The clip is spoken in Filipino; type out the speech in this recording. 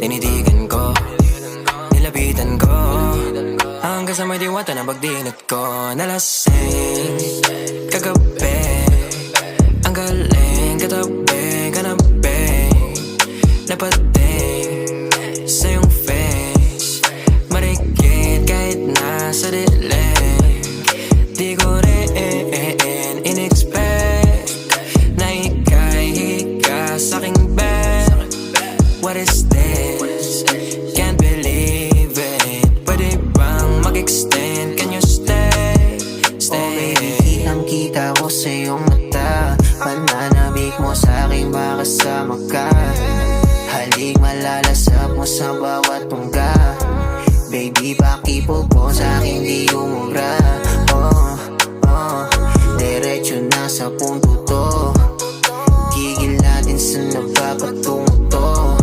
Tinitigan ko, nilapitan ko, hanggang sa may diwata na pagdinat ko. Nalasing kagabi, ang galing katabi, kanabi, napating sa iyong face, marikit kahit nasa dilim. Di ko rin in-expect na ika'y hika sa'king bed. What is this? Can't believe it. Pwede bang mag-extend? Can you stay? Stay. Oh baby, kitang-kita ko sa iyong mata. Pananabik mo sa'king makasama ka. Halik malalasap mo sa bawat tungga. Baby, pakipog mo sa'kin di umuwi.